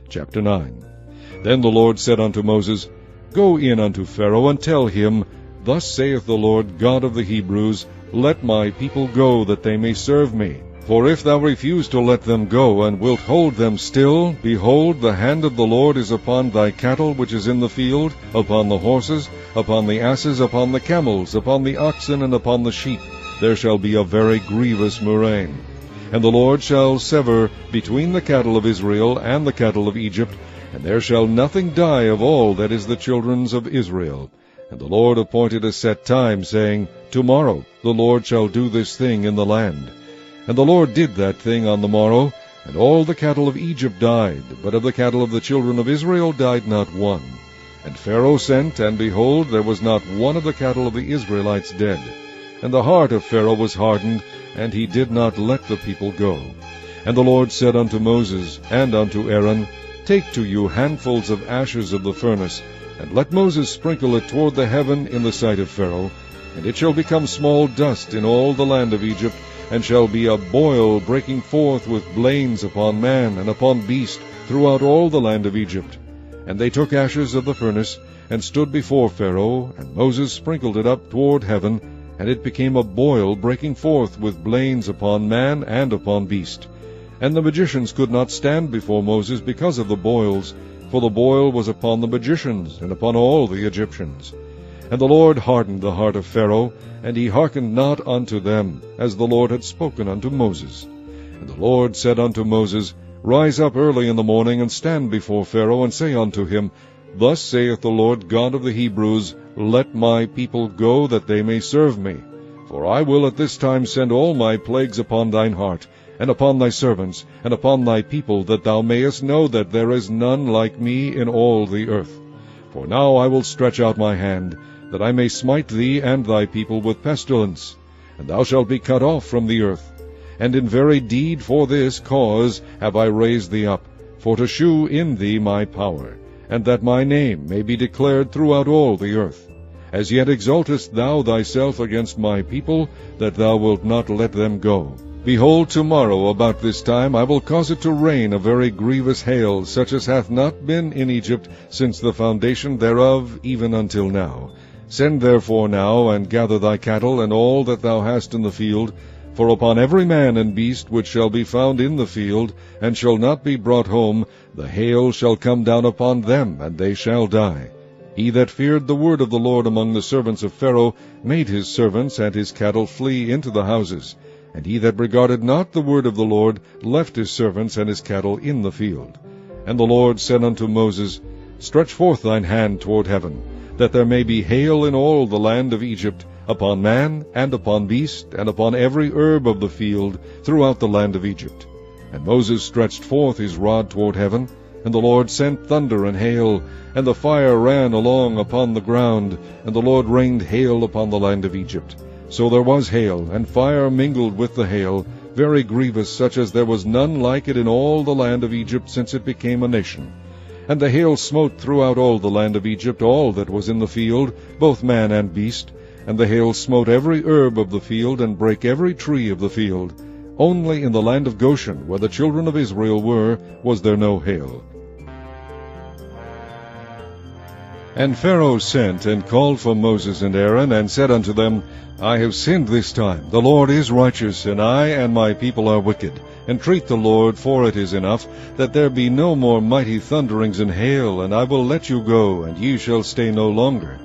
Chapter 9. Then the Lord said unto Moses, Go in unto Pharaoh, and tell him, Thus saith the Lord God of the Hebrews, Let my people go, that they may serve me. For if thou refuse to let them go, and wilt hold them still, behold, the hand of the Lord is upon thy cattle which is in the field, upon the horses, upon the asses, upon the camels, upon the oxen, and upon the sheep. There shall be a very grievous murrain. And the Lord shall sever between the cattle of Israel and the cattle of Egypt, and there shall nothing die of all that is the children's of Israel. And the Lord appointed a set time, saying, Tomorrow the Lord shall do this thing in the land. And the Lord did that thing on the morrow, and all the cattle of Egypt died, but of the cattle of the children of Israel died not one. And Pharaoh sent, and behold, there was not one of the cattle of the Israelites dead. And the heart of Pharaoh was hardened, and he did not let the people go. And the Lord said unto Moses and unto Aaron, Take to you handfuls of ashes of the furnace, and let Moses sprinkle it toward the heaven in the sight of Pharaoh, and it shall become small dust in all the land of Egypt, and shall be a boil breaking forth with blains upon man and upon beast throughout all the land of Egypt. And they took ashes of the furnace, and stood before Pharaoh, and Moses sprinkled it up toward heaven, and it became a boil breaking forth with blains upon man and upon beast. And the magicians could not stand before Moses because of the boils, for the boil was upon the magicians and upon all the Egyptians. And the Lord hardened the heart of Pharaoh, and he hearkened not unto them, as the Lord had spoken unto Moses. And the Lord said unto Moses, Rise up early in the morning, and stand before Pharaoh, and say unto him, Thus saith the Lord God of the Hebrews, Let my people go, that they may serve me. For I will at this time send all my plagues upon thine heart, and upon thy servants, and upon thy people, that thou mayest know that there is none like me in all the earth. For now I will stretch out my hand, that I may smite thee and thy people with pestilence, and thou shalt be cut off from the earth. And in very deed for this cause have I raised thee up, for to shew in thee my power, and that my name may be declared throughout all the earth. As yet exaltest thou thyself against my people, that thou wilt not let them go. Behold, tomorrow about this time I will cause it to rain a very grievous hail, such as hath not been in Egypt since the foundation thereof even until now. Send therefore now, and gather thy cattle, and all that thou hast in the field, for upon every man and beast which shall be found in the field, and shall not be brought home, the hail shall come down upon them, and they shall die. He that feared the word of the Lord among the servants of Pharaoh made his servants and his cattle flee into the houses. And he that regarded not the word of the Lord left his servants and his cattle in the field. And the Lord said unto Moses, Stretch forth thine hand toward heaven, that there may be hail in all the land of Egypt, upon man, and upon beast, and upon every herb of the field, throughout the land of Egypt. And Moses stretched forth his rod toward heaven, and the Lord sent thunder and hail, and the fire ran along upon the ground, and the Lord rained hail upon the land of Egypt. So there was hail, and fire mingled with the hail, very grievous, such as there was none like it in all the land of Egypt since it became a nation. And the hail smote throughout all the land of Egypt all that was in the field, both man and beast. And the hail smote every herb of the field, and brake every tree of the field. Only in the land of Goshen, where the children of Israel were, was there no hail. And Pharaoh sent and called for Moses and Aaron, and said unto them, I have sinned this time. The Lord is righteous, and I and my people are wicked. Entreat the Lord, for it is enough, that there be no more mighty thunderings and hail, and I will let you go, and ye shall stay no longer.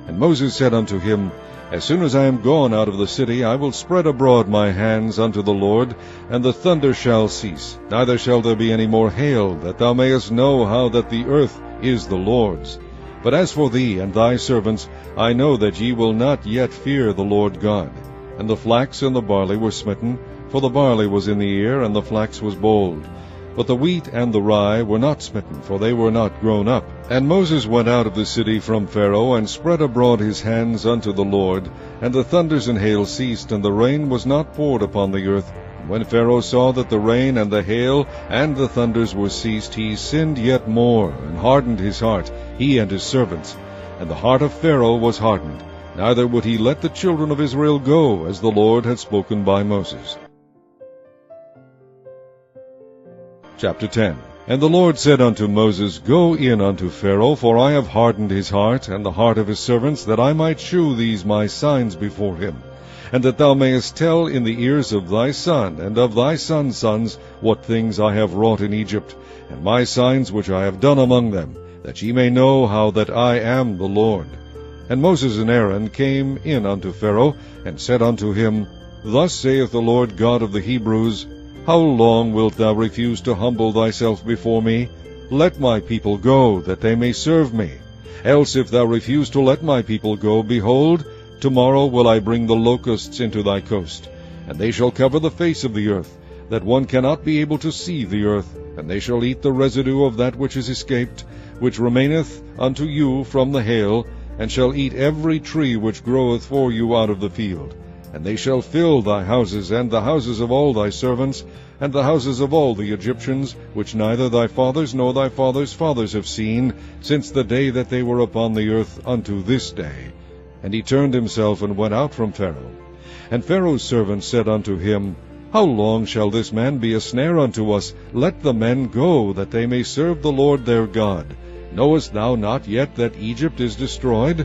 And Moses said unto him, As soon as I am gone out of the city, I will spread abroad my hands unto the Lord, and the thunder shall cease, neither shall there be any more hail, that thou mayest know how that the earth is the Lord's. But as for thee and thy servants, I know that ye will not yet fear the Lord God. And the flax and the barley were smitten, for the barley was in the ear, and the flax was bold. But the wheat and the rye were not smitten, for they were not grown up. And Moses went out of the city from Pharaoh, and spread abroad his hands unto the Lord. And the thunders and hail ceased, and the rain was not poured upon the earth. And when Pharaoh saw that the rain and the hail and the thunders were ceased, he sinned yet more, and hardened his heart, he and his servants. And the heart of Pharaoh was hardened, neither would he let the children of Israel go, as the Lord had spoken by Moses. Chapter 10. And the Lord said unto Moses, Go in unto Pharaoh, for I have hardened his heart, and the heart of his servants, that I might shew these my signs before him, and that thou mayest tell in the ears of thy son, and of thy son's sons, what things I have wrought in Egypt, and my signs which I have done among them, that ye may know how that I am the Lord. And Moses and Aaron came in unto Pharaoh, and said unto him, Thus saith the Lord God of the Hebrews, How long wilt thou refuse to humble thyself before me? Let my people go, that they may serve me. Else if thou refuse to let my people go, behold, tomorrow will I bring the locusts into thy coast, and they shall cover the face of the earth, that one cannot be able to see the earth, and they shall eat the residue of that which is escaped, which remaineth unto you from the hail, and shall eat every tree which groweth for you out of the field. And they shall fill thy houses, and the houses of all thy servants, and the houses of all the Egyptians, which neither thy fathers nor thy fathers' fathers have seen, since the day that they were upon the earth unto this day. And he turned himself, and went out from Pharaoh. And Pharaoh's servants said unto him, How long shall this man be a snare unto us? Let the men go, that they may serve the Lord their God. Knowest thou not yet that Egypt is destroyed?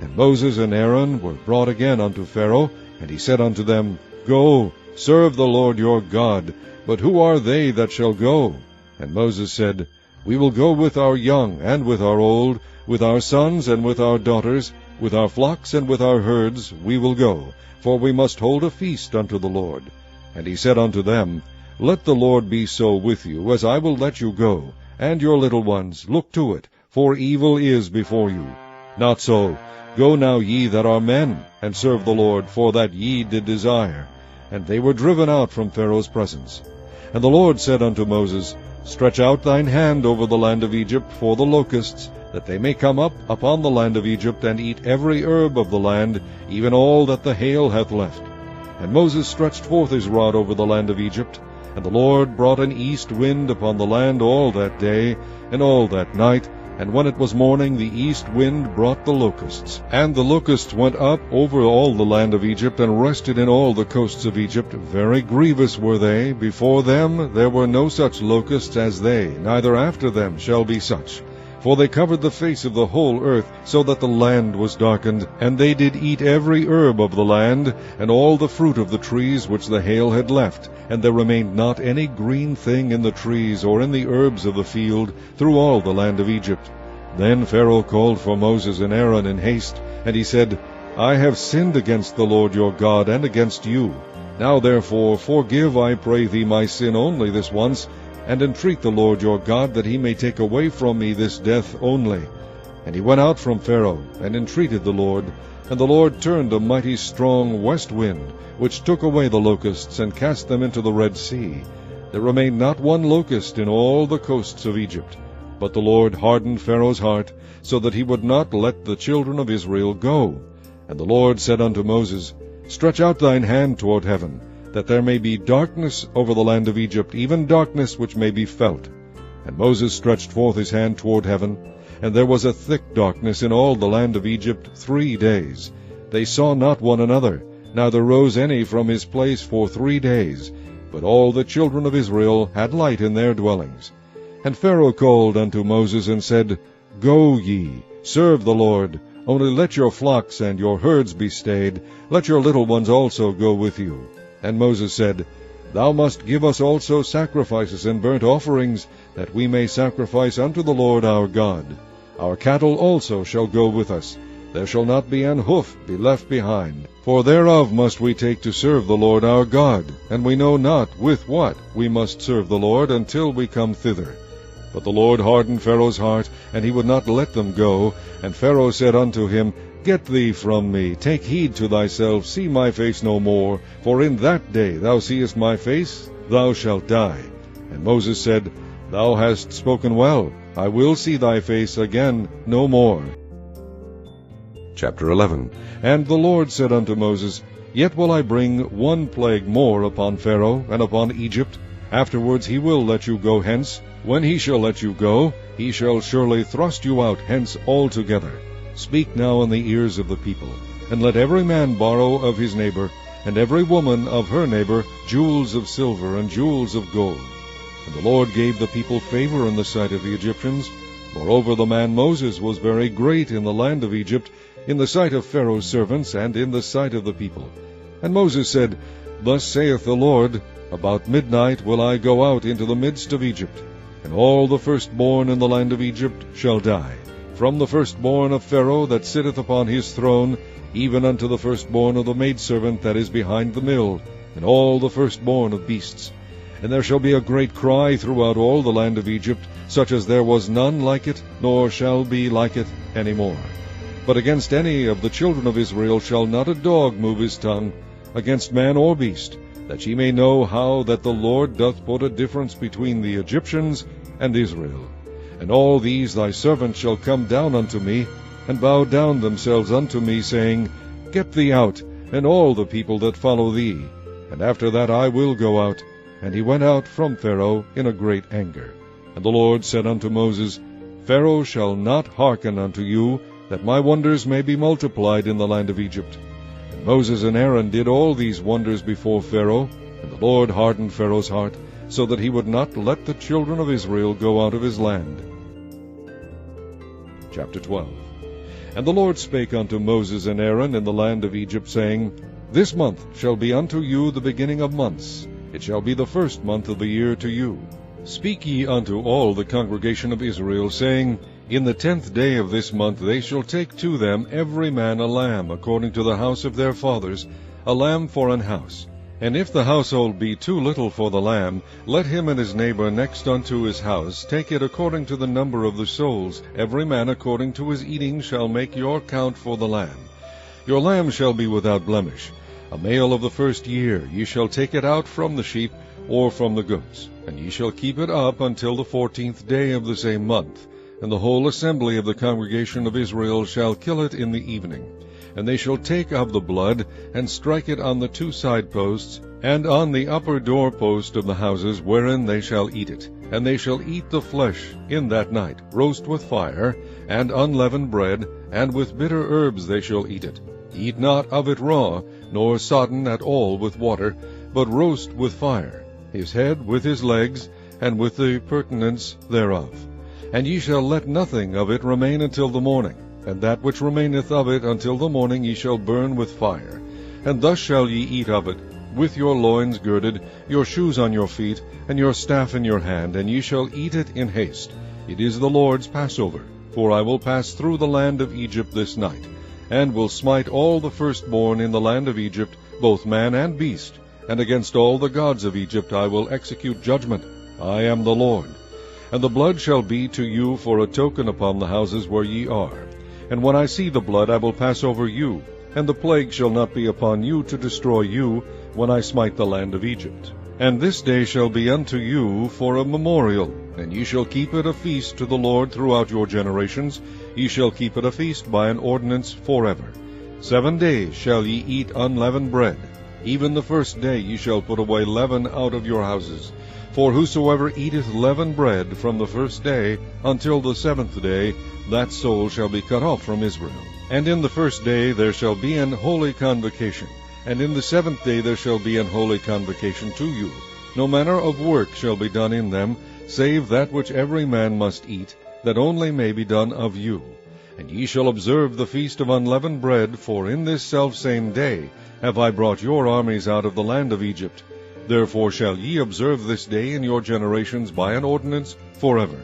And Moses and Aaron were brought again unto Pharaoh, and he said unto them, Go, serve the Lord your God. But who are they that shall go? And Moses said, We will go with our young and with our old, with our sons and with our daughters, with our flocks and with our herds we will go, for we must hold a feast unto the Lord. And he said unto them, Let the Lord be so with you, as I will let you go, and your little ones, look to it, for evil is before you. Not so. Go now ye that are men, and serve the Lord, for that ye did desire. And they were driven out from Pharaoh's presence. And the Lord said unto Moses, Stretch out thine hand over the land of Egypt for the locusts, that they may come up upon the land of Egypt, and eat every herb of the land, even all that the hail hath left. And Moses stretched forth his rod over the land of Egypt, and the Lord brought an east wind upon the land all that day, and all that night, and when it was morning, the east wind brought the locusts. And the locusts went up over all the land of Egypt, and rested in all the coasts of Egypt. Very grievous were they. Before them there were no such locusts as they, neither after them shall be such. For they covered the face of the whole earth, so that the land was darkened. And they did eat every herb of the land, and all the fruit of the trees which the hail had left. And there remained not any green thing in the trees, or in the herbs of the field, through all the land of Egypt. Then Pharaoh called for Moses and Aaron in haste, and he said, I have sinned against the Lord your God, and against you. Now therefore forgive, I pray thee, my sin only this once, and entreat the Lord your God, that he may take away from me this death only. And he went out from Pharaoh, and entreated the Lord. And the Lord turned a mighty strong west wind, which took away the locusts, and cast them into the Red Sea. There remained not one locust in all the coasts of Egypt. But the Lord hardened Pharaoh's heart, so that he would not let the children of Israel go. And the Lord said unto Moses, Stretch out thine hand toward heaven, that there may be darkness over the land of Egypt, even darkness which may be felt. And Moses stretched forth his hand toward heaven, and there was a thick darkness in all the land of Egypt 3 days. They saw not one another, neither rose any from his place for 3 days. But all the children of Israel had light in their dwellings. And Pharaoh called unto Moses, and said, Go ye, serve the Lord, only let your flocks and your herds be stayed, let your little ones also go with you. And Moses said, Thou must give us also sacrifices and burnt offerings, that we may sacrifice unto the Lord our God. Our cattle also shall go with us. There shall not be an hoof be left behind. For thereof must we take to serve the Lord our God, and we know not with what we must serve the Lord until we come thither. But the Lord hardened Pharaoh's heart, and he would not let them go. And Pharaoh said unto him, Get thee from me, take heed to thyself, see my face no more, for in that day thou seest my face, thou shalt die. And Moses said, Thou hast spoken well, I will see thy face again no more. Chapter 11. And the Lord said unto Moses, Yet will I bring one plague more upon Pharaoh and upon Egypt. Afterwards he will let you go hence. When he shall let you go, he shall surely thrust you out hence altogether. Speak now in the ears of the people, and let every man borrow of his neighbor, and every woman of her neighbor, jewels of silver and jewels of gold. And the Lord gave the people favor in the sight of the Egyptians. Moreover, the man Moses was very great in the land of Egypt, in the sight of Pharaoh's servants, and in the sight of the people. And Moses said, Thus saith the Lord, About midnight will I go out into the midst of Egypt, and all the firstborn in the land of Egypt shall die, from the firstborn of Pharaoh that sitteth upon his throne, even unto the firstborn of the maidservant that is behind the mill, and all the firstborn of beasts. And there shall be a great cry throughout all the land of Egypt, such as there was none like it, nor shall be like it any more. But against any of the children of Israel shall not a dog move his tongue, against man or beast, that ye may know how that the Lord doth put a difference between the Egyptians and Israel. And all these thy servants shall come down unto me, and bow down themselves unto me, saying, Get thee out, and all the people that follow thee. And after that I will go out. And he went out from Pharaoh in a great anger. And the Lord said unto Moses, Pharaoh shall not hearken unto you, that my wonders may be multiplied in the land of Egypt. And Moses and Aaron did all these wonders before Pharaoh, and the Lord hardened Pharaoh's heart, so that he would not let the children of Israel go out of his land. Chapter 12. And the Lord spake unto Moses and Aaron in the land of Egypt, saying, This month shall be unto you the beginning of months. It shall be the first month of the year to you. Speak ye unto all the congregation of Israel, saying, In the 10th day of this month they shall take to them every man a lamb, according to the house of their fathers, a lamb for an house. And if the household be too little for the lamb, let him and his neighbor next unto his house take it according to the number of the souls. Every man according to his eating shall make your count for the lamb. Your lamb shall be without blemish. A male of the first year, ye shall take it out from the sheep, or from the goats, and ye shall keep it up until the 14th day of the same month. And the whole assembly of the congregation of Israel shall kill it in the evening. And they shall take of the blood, and strike it on the 2 side posts, and on the upper door post of the houses wherein they shall eat it. And they shall eat the flesh in that night, roast with fire, and unleavened bread, and with bitter herbs they shall eat it. Eat not of it raw, nor sodden at all with water, but roast with fire, his head with his legs, and with the purtenance thereof. And ye shall let nothing of it remain until the morning, and that which remaineth of it until the morning ye shall burn with fire. And thus shall ye eat of it, with your loins girded, your shoes on your feet, and your staff in your hand, and ye shall eat it in haste. It is the Lord's Passover. For I will pass through the land of Egypt this night, and will smite all the firstborn in the land of Egypt, both man and beast, and against all the gods of Egypt I will execute judgment. I am the Lord. And the blood shall be to you for a token upon the houses where ye are. And when I see the blood I will pass over you, and the plague shall not be upon you to destroy you, when I smite the land of Egypt. And this day shall be unto you for a memorial, and ye shall keep it a feast to the Lord throughout your generations. Ye shall keep it a feast by an ordinance forever. 7 days shall ye eat unleavened bread. Even the first day ye shall put away leaven out of your houses. For whosoever eateth leavened bread from the first day until the 7th day, that soul shall be cut off from Israel. And in the first day there shall be an holy convocation, and in the 7th day there shall be an holy convocation to you. No manner of work shall be done in them, save that which every man must eat, that only may be done of you. And ye shall observe the feast of unleavened bread, for in this selfsame day have I brought your armies out of the land of Egypt. Therefore shall ye observe this day in your generations by an ordinance forever.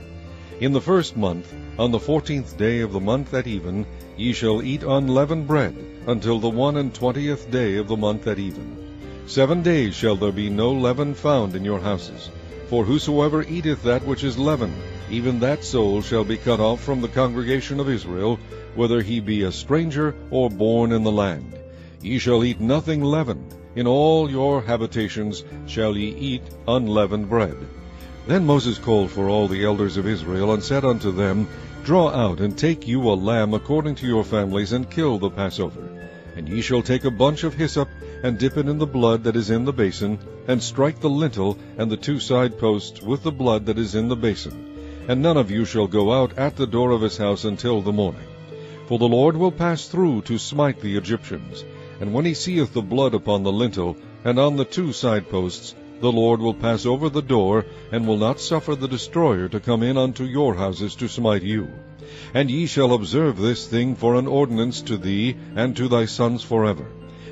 In the 1st month, on the 14th day of the month at even, ye shall eat unleavened bread, until the 21st day of the month at even. 7 days shall there be no leaven found in your houses. For whosoever eateth that which is leavened, even that soul shall be cut off from the congregation of Israel, whether he be a stranger or born in the land. Ye shall eat nothing leavened. In all your habitations shall ye eat unleavened bread. Then Moses called for all the elders of Israel, and said unto them, Draw out, and take you a lamb according to your families, and kill the Passover. And ye shall take a bunch of hyssop, and dip it in the blood that is in the basin, and strike the lintel and the 2 side posts with the blood that is in the basin. And none of you shall go out at the door of his house until the morning. For the Lord will pass through to smite the Egyptians. And when he seeth the blood upon the lintel, and on the 2 side posts, the Lord will pass over the door, and will not suffer the destroyer to come in unto your houses to smite you. And ye shall observe this thing for an ordinance to thee and to thy sons forever.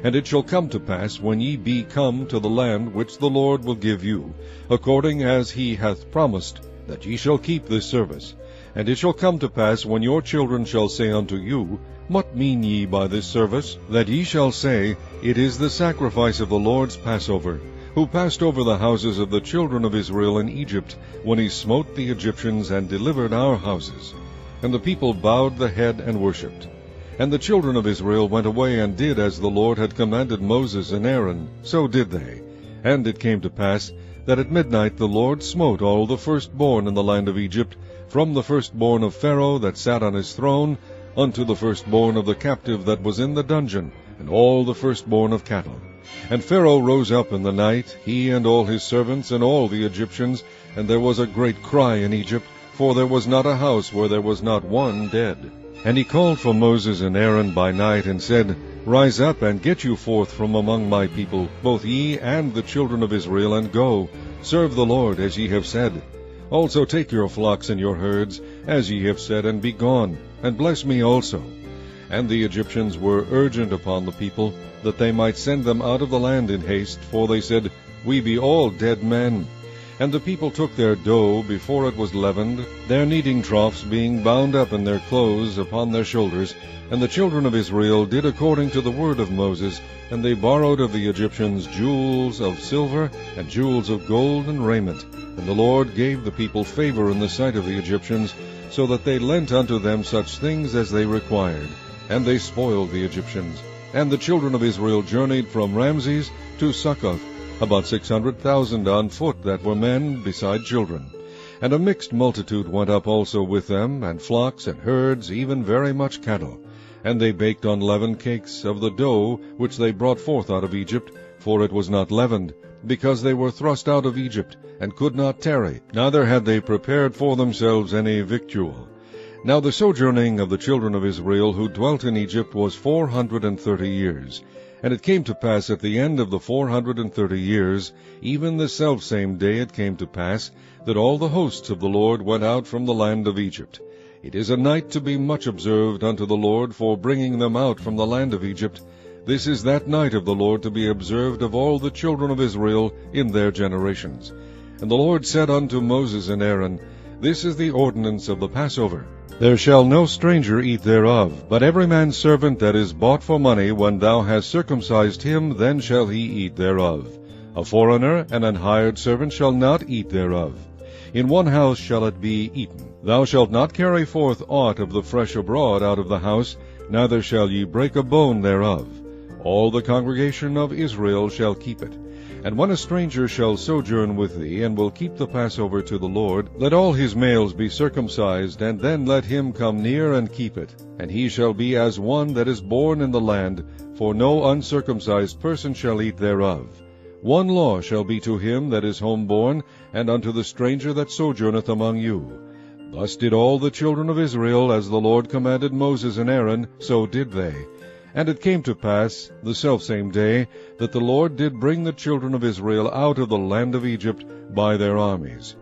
And it shall come to pass, when ye be come to the land which the Lord will give you, according as he hath promised, that ye shall keep this service. And it shall come to pass, when your children shall say unto you, What mean ye by this service? That ye shall say, It is the sacrifice of the Lord's Passover, who passed over the houses of the children of Israel in Egypt, when he smote the Egyptians and delivered our houses. And the people bowed the head and worshipped. And the children of Israel went away and did as the Lord had commanded Moses and Aaron, so did they. And it came to pass, that at midnight the Lord smote all the firstborn in the land of Egypt, from the firstborn of Pharaoh that sat on his throne, unto the firstborn of the captive that was in the dungeon, and all the firstborn of cattle. And Pharaoh rose up in the night, he and all his servants, and all the Egyptians, and there was a great cry in Egypt, for there was not a house where there was not one dead. And he called for Moses and Aaron by night, and said, Rise up, and get you forth from among my people, both ye and the children of Israel, and go, serve the Lord, as ye have said. Also take your flocks and your herds, as ye have said, and be gone, and bless me also. And the Egyptians were urgent upon the people, that they might send them out of the land in haste, for they said, We be all dead men. And the people took their dough before it was leavened, their kneading troughs being bound up in their clothes upon their shoulders. And the children of Israel did according to the word of Moses, and they borrowed of the Egyptians jewels of silver, and jewels of gold, and raiment. And the Lord gave the people favor in the sight of the Egyptians, so that they lent unto them such things as they required. And they spoiled the Egyptians. And the children of Israel journeyed from Ramses to Succoth, about 600,000 on foot that were men, beside children. And a mixed multitude went up also with them, and flocks and herds, even very much cattle. And they baked unleavened cakes of the dough which they brought forth out of Egypt, for it was not leavened, because they were thrust out of Egypt, and could not tarry, neither had they prepared for themselves any victual. Now the sojourning of the children of Israel who dwelt in Egypt was 430 years. And it came to pass at the end of the 430 years, even the selfsame day it came to pass, that all the hosts of the Lord went out from the land of Egypt. It is a night to be much observed unto the Lord for bringing them out from the land of Egypt. This is that night of the Lord to be observed of all the children of Israel in their generations. And the Lord said unto Moses and Aaron, This is the ordinance of the Passover. There shall no stranger eat thereof, but every man's servant that is bought for money, when thou hast circumcised him, then shall he eat thereof. A foreigner and an hired servant shall not eat thereof. In one house shall it be eaten. Thou shalt not carry forth aught of the fresh abroad out of the house, neither shall ye break a bone thereof. All the congregation of Israel shall keep it. And when a stranger shall sojourn with thee, and will keep the Passover to the Lord, let all his males be circumcised, and then let him come near and keep it. And he shall be as one that is born in the land, for no uncircumcised person shall eat thereof. One law shall be to him that is homeborn, and unto the stranger that sojourneth among you. Thus did all the children of Israel, as the Lord commanded Moses and Aaron, so did they. And it came to pass, the selfsame day, that the Lord did bring the children of Israel out of the land of Egypt by their armies.